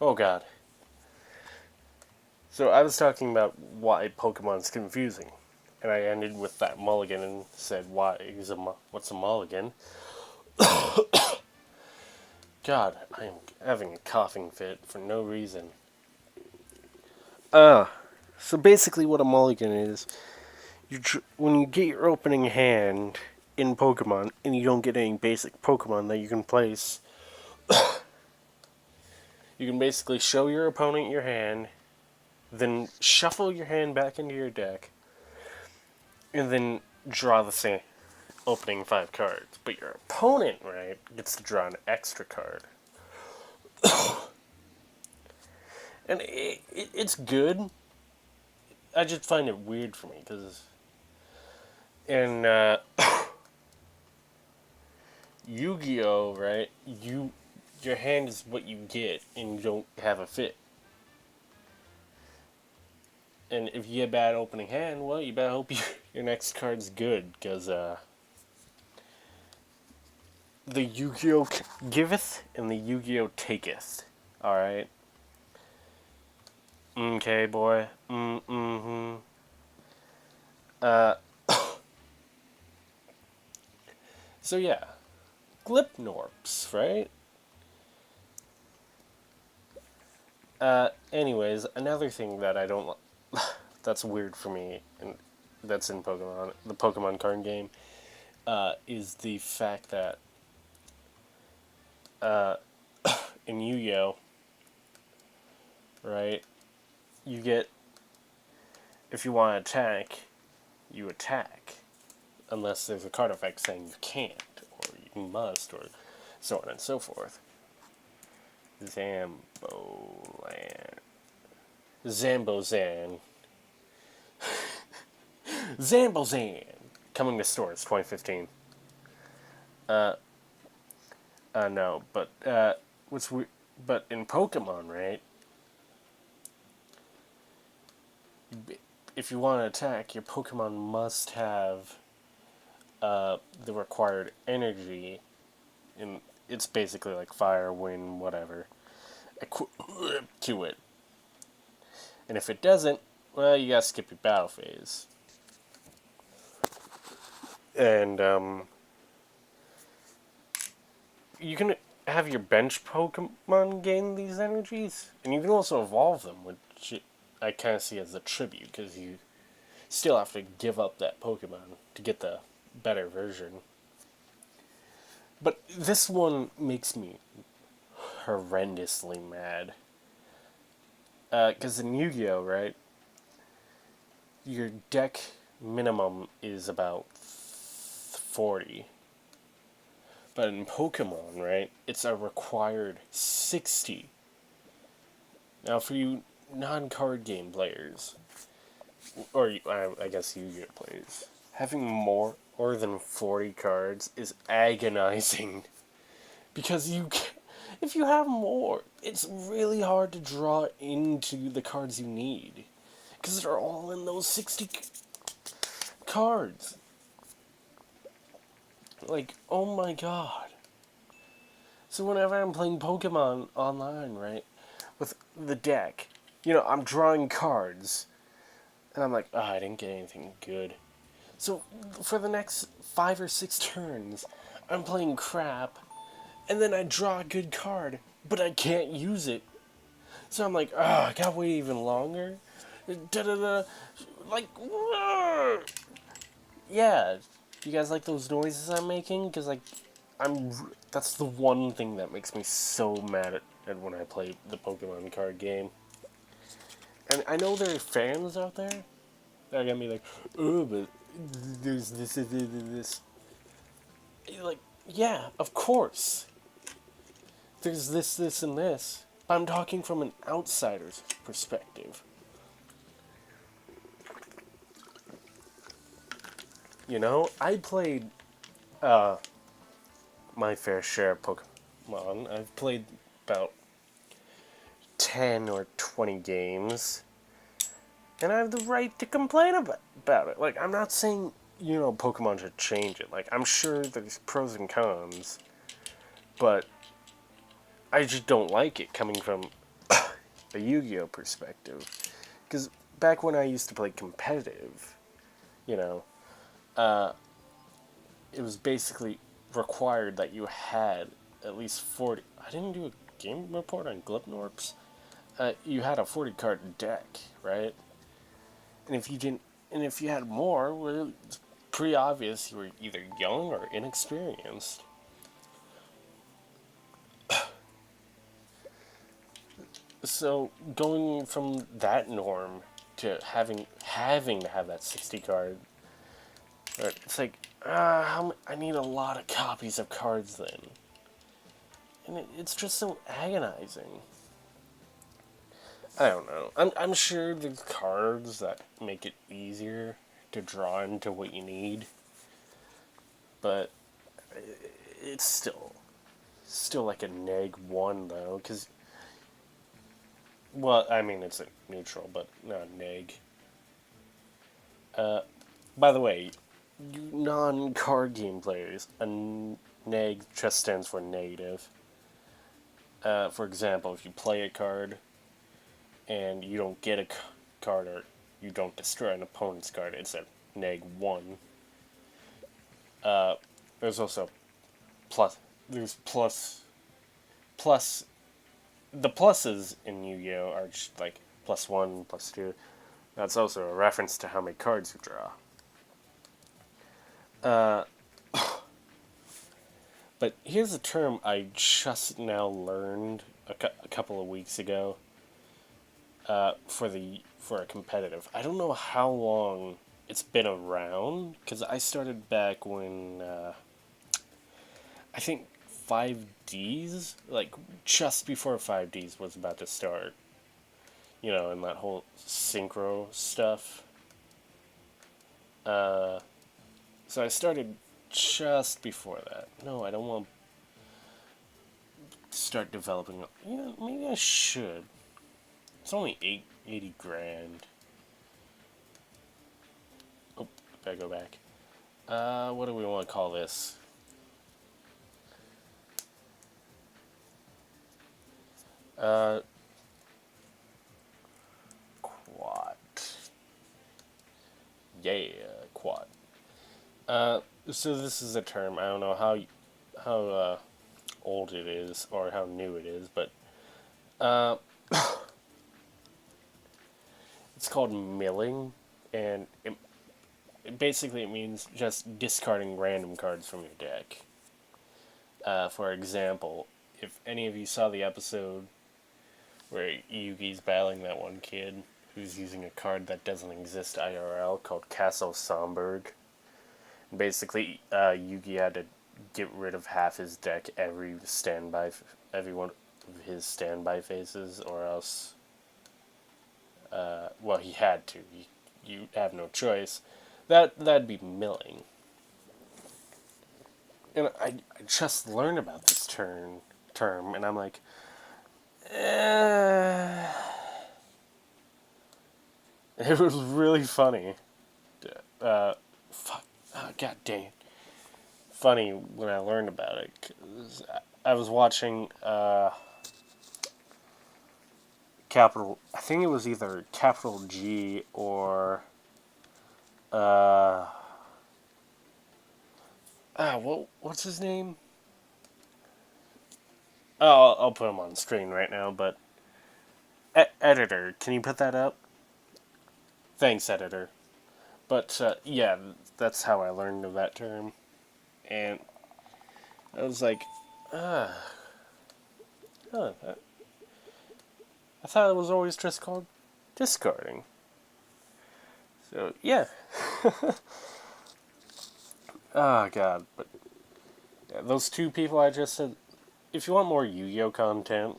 Oh god. So I was talking about why Pokemon's confusing, and I ended with that mulligan and said, "Why is what's a mulligan?" God, I am having a coughing fit for no reason. Uh, so basically, what a mulligan is, when you get your opening hand in Pokemon and you don't get any basic Pokemon that you can place, you can basically show your opponent your hand, then shuffle your hand back into your deck, and then draw the same opening 5 cards. But your opponent, right, gets to draw an extra card. And it's good. I just find it weird for me because in Yu-Gi-Oh, right, your hand is what you get, and you don't have a fit. And if you get a bad opening hand, well, you better hope your next card's good, because the Yu-Gi-Oh giveth and the Yu-Gi-Oh taketh. Alright? Okay, boy. Mm-hmm. Uh, so yeah. Glipnorps, right? Anyways, another thing that I don't that's weird for me, and that's in Pokemon, the Pokemon card game, is the fact that uh, in Yu-Gi-Oh, right, you get, if you want to attack, you attack, unless there's a card effect saying you can't, or you must, or so on and so forth. Zambozan. Zambozan! Coming to stores, 2015. No, but, what's weird, but in Pokemon, right, if you want to attack, your Pokemon must have the required energy, and it's basically like fire, wind, whatever, to it. And if it doesn't, well, you gotta skip your battle phase. And you can have your bench Pokemon gain these energies, and you can also evolve them, which I kind of see as a tribute, because you still have to give up that Pokemon to get the better version. But this one makes me horrendously mad. Because in Yu-Gi-Oh, right, your deck minimum is about 40. But in Pokemon, right, it's a required 60. Now, for you non-card game players, or I guess Yu-Gi-Oh players, having more than 40 cards is agonizing. Because if you have more, it's really hard to draw into the cards you need. Because they're all in those 60 cards. Like, oh my god. So whenever I'm playing Pokemon online, right, with the deck, I'm drawing cards, and I'm like, I didn't get anything good. So for the next 5 or 6 turns, I'm playing crap, and then I draw a good card, but I can't use it. So I'm like, I gotta wait even longer. Da-da-da. Like, yeah. You guys like those noises I'm making? Because, like, that's the one thing that makes me so mad at when I play the Pokemon card game. And I know there are fans out there that are gonna be like, oh, but there's this. Like, yeah, of course. There's this, and this. But I'm talking from an outsider's perspective. I played my fair share of Pokemon. I've played about 10 or 20 games, and I have the right to complain about it. Like, I'm not saying, Pokemon should change it. Like, I'm sure there's pros and cons, but I just don't like it coming from a Yu-Gi-Oh perspective. Because back when I used to play competitive, you know, uh, it was basically required that you had at least 40. I didn't do a game report on Glipnorps. You had a 40 card deck, right? And if you didn't, and if you had more, well, it's pretty obvious you were either young or inexperienced. So going from that norm to having to have that 60 card, it's like I need a lot of copies of cards then, and it's just so agonizing. I don't know. I'm sure there's cards that make it easier to draw into what you need, but it's still like a neg one though, because well, I mean it's a neutral, but not a neg. By the way, you non-card game players, a neg just stands for negative. For example, if you play a card and you don't get a card or you don't destroy an opponent's card, it's a neg one. There's also plus. There's plus. The pluses in Yu-Gi-Oh are just like +1, +2. That's also a reference to how many cards you draw. But here's a term I just now learned a couple of weeks ago. For a competitive, I don't know how long it's been around because I started back when I think 5Ds, like just before 5Ds was about to start. You know, and that whole synchro stuff. So I started just before that. No, I don't want to start developing. You know, maybe I should. It's only 80 grand. Oh, gotta go back. What do we want to call this? Quad. Yeah, quad. So this is a term. I don't know how old it is or how new it is, but it's called milling, and basically it means just discarding random cards from your deck. For example, if any of you saw the episode where Yugi's battling that one kid who's using a card that doesn't exist IRL called Castle Somberg. Basically, Yugi had to get rid of half his deck every one of his standby phases, or else, well, he had to. You have no choice. That'd be milling. And I just learned about this term, and I'm like, it was really funny. Fuck. Oh, God dang it. Funny when I learned about it. 'Cause I was watching Capital. I think it was either Capital G or what's his name? Oh, I'll put him on screen right now. But editor, can you put that up? Thanks, editor. But yeah, that's how I learned of that term, and I was like, I thought it was always just called discarding. So yeah. Oh god, but yeah, those two people I just said. If you want more Yu-Gi-Oh content,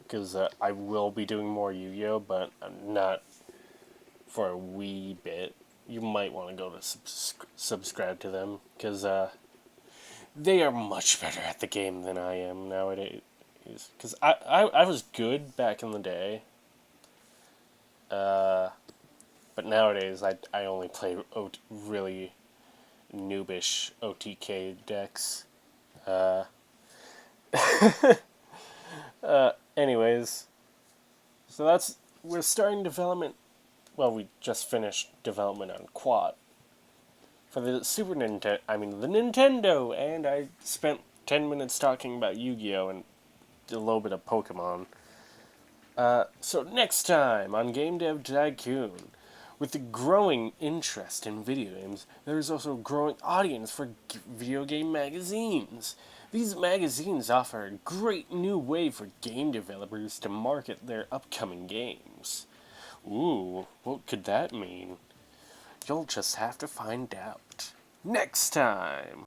because I will be doing more Yu-Gi-Oh, but not for a wee bit. You might want to go to subscribe to them, because they are much better at the game than I am nowadays. Because I was good back in the day, but nowadays I only play really noobish OTK decks. Anyways, we're starting development. Well, we just finished development on Quad for the Super Nintendo. I mean the Nintendo, and I spent 10 minutes talking about Yu-Gi-Oh and a little bit of Pokemon. So next time on Game Dev Tycoon, with the growing interest in video games, there is also a growing audience for video game magazines. These magazines offer a great new way for game developers to market their upcoming games. Ooh, what could that mean? You'll just have to find out. Next time!